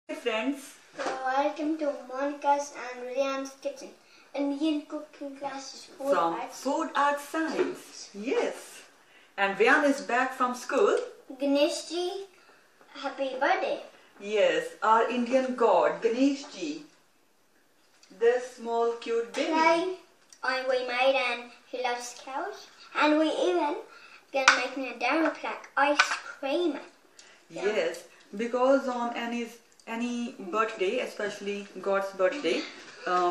Hey friends, Welcome to Monica's and Rian's kitchen. Indian cooking classes from Food Art Science. Yes, and Rian is back from school. Ganesh ji, happy birthday. Yes, our Indian god Ganesh ji. This small cute baby. Today, we made and he loves cows. And we even gonna make a demo plaque ice cream. Yes, because on any birthday, especially God's birthday,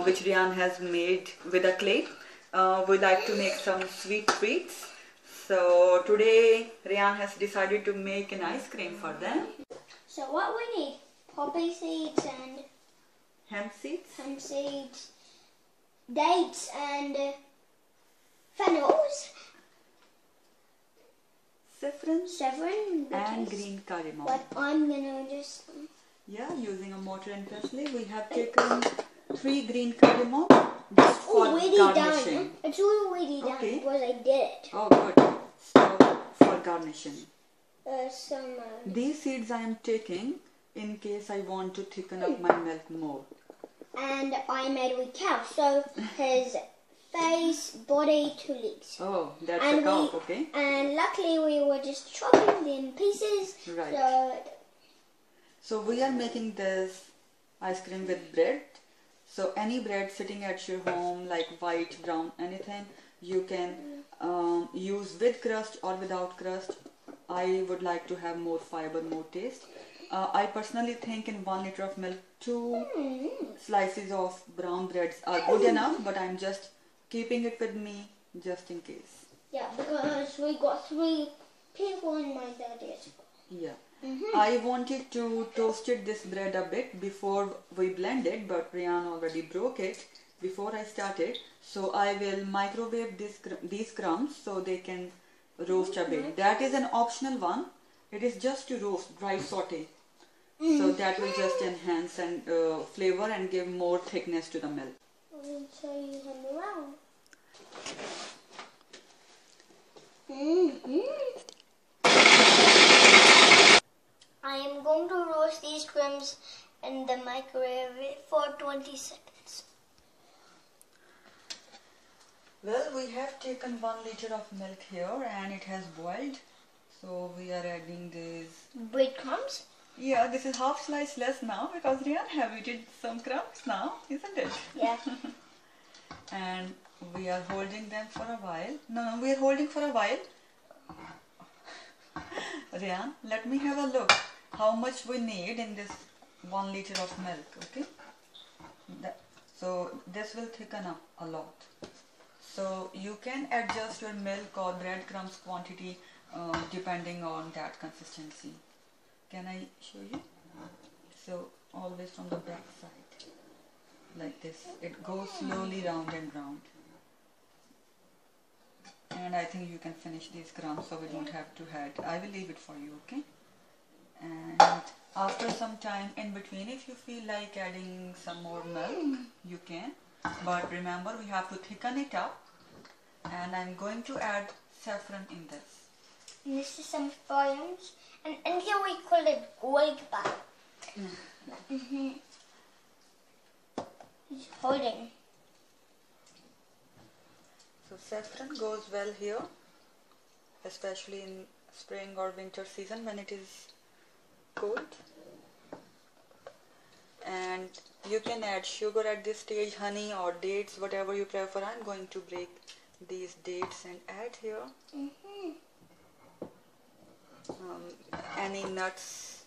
which Rian has made with a clay, we like to make some sweet treats. So today Rian has decided to make an ice cream for them. So what we need, poppy seeds and Hemp seeds, dates and fennels, saffron, and green cardamom. But I'm gonna just using a mortar and pestle, we have taken 3 green cardamom just for garnishing. Done. It's already done because I did it. Oh, good. So for garnishing. These seeds I am taking in case I want to thicken up my milk more. And I made with cow, so his face, body, 2 legs. Oh, that's a cow, okay. And luckily we were just chopping them in pieces. Right. So we are making this ice cream with bread. So any bread sitting at your home, like white, brown, anything, you can use with crust or without crust. I would like to have more fiber, more taste. I personally think in 1 liter of milk, 2 slices of brown breads are good enough, but I'm just keeping it with me just in case. Yeah, because we got 3 people in my daddy's. Yeah. I wanted to toasted this bread a bit before we blend it, but Rian already broke it before I started. So I will microwave these crumbs so they can roast a bit. That is an optional one. It is just to roast, dry saute. So that will just enhance and flavor and give more thickness to the milk. I'll show you him around. I am going to roast these crumbs in the microwave for 20 seconds. Well, we have taken 1 liter of milk here and it has boiled. So we are adding these breadcrumbs. Yeah, this is half slice less now because Rian have eaten some crumbs now, isn't it? Yeah. And we are holding them for a while. No, we are holding for a while. Rian, let me have a look how much we need in this 1 liter of milk, okay? So this will thicken up a lot. So you can adjust your milk or breadcrumbs quantity depending on that consistency. Can I show you? So always from the back side, like this. It goes slowly round and round. And I think you can finish these crumbs so we don't have to add. I will leave it for you, okay? And after some time in between, if you feel like adding some more milk, you can. But remember, we have to thicken it up. And I'm going to add saffron in this. And this is some foliage. And in here we call it gold bar. He's holding. So saffron goes well here, especially in spring or winter season when it is cold. And you can add sugar at this stage, honey or dates, whatever you prefer. I'm going to break these dates and add here. Any nuts,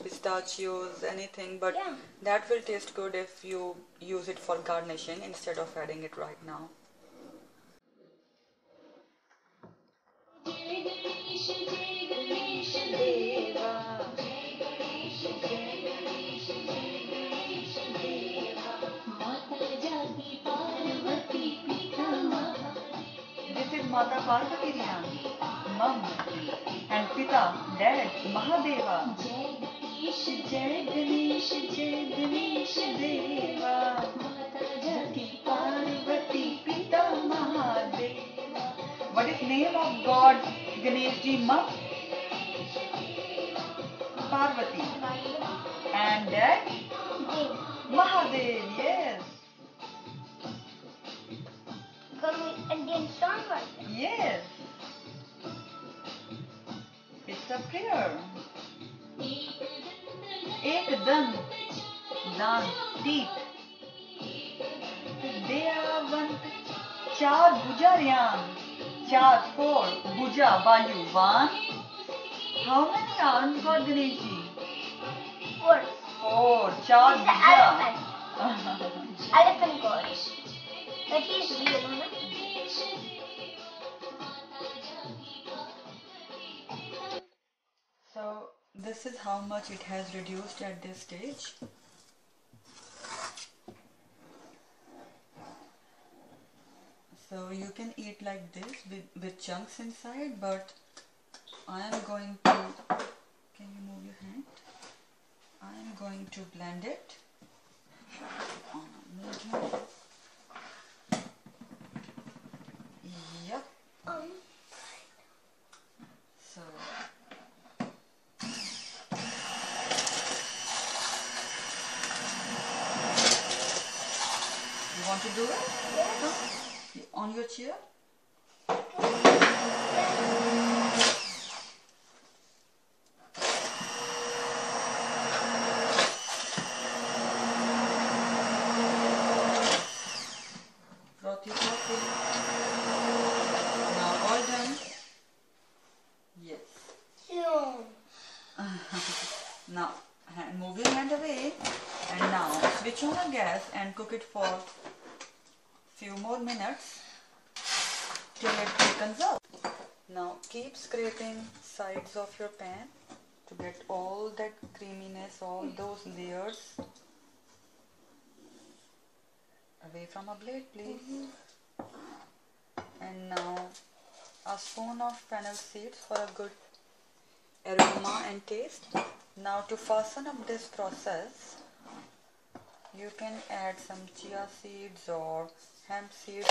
pistachios, anything, but that will taste good if you use it for garnishing instead of adding it right now. This is Mata Parvati, Rian, Mom, and Pita, Dad, Mahadeva. Jai Ganesh, Jai Ganesh Deva. Mata Parvati, Pita, Mahadeva. What is name of God Ganesh ji? Mom? Parvati. And that? Dev. Mahadev, yes. Can we Indian song right now? Yes. It's a prayer. Ek dan, teeth. Deyavant, char bhujaryan. Char, 4. Bhuja, bayu, 1. How many arms got Ganeshji? 4. 4. Char He's the bhuja. elephant. Elephant god. But he's real, huh? So this is how much it has reduced at this stage. So you can eat like this with chunks inside, but I am going to, can you move your hand? I am going to blend it on a medium. Yep. So you want to do it? Yes. On your chair? Frothy, frothy. Now all done. Yes. Now move your hand away, and now switch on the gas and cook it for few more minutes till it thickens up. Now keep scraping sides of your pan to get all that creaminess, all those layers. Away from a blade, please. And now a spoon of fennel seeds for a good aroma and taste. Now to fasten up this process, you can add some chia seeds or hemp seeds.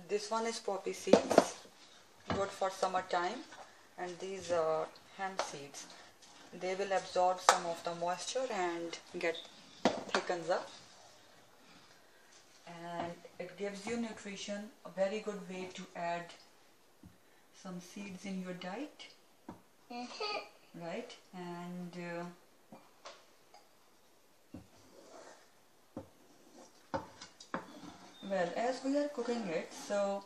This one is poppy seeds, good for summertime, and these are hemp seeds. They will absorb some of the moisture and get thickens up, and it gives you nutrition. A very good way to add some seeds in your diet, right? And well, as we are cooking it, so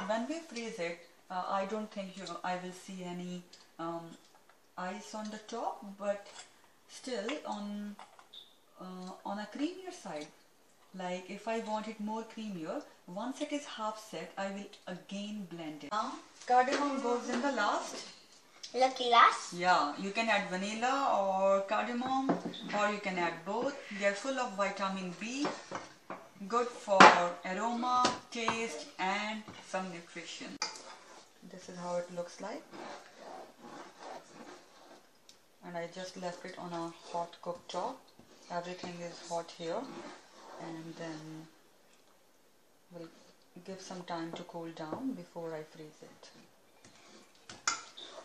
when we freeze it, I don't think I will see any ice on the top, but still on a creamier side. Like if I want it more creamier, once it is half set, I will again blend it. Now cardamom goes in the last. Lucky last? Yeah, you can add vanilla or cardamom, or you can add both. They are full of vitamin B, good for aroma, taste, and some nutrition. This is how it looks like. And I just left it on a hot cooktop. Everything is hot here. And then we'll give some time to cool down before I freeze it.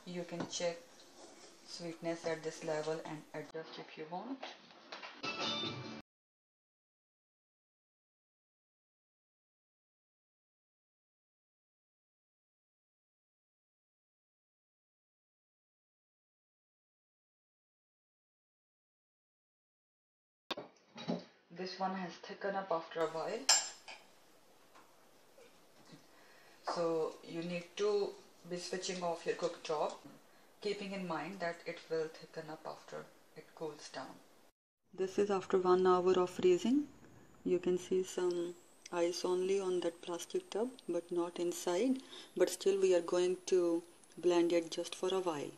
You can check sweetness at this level and adjust if you want. This one has thickened up after a while. So you need to be switching off your cooktop, keeping in mind that it will thicken up after it cools down. This is after 1 hour of freezing. You can see some ice only on that plastic tub, but not inside. But still we are going to blend it just for a while.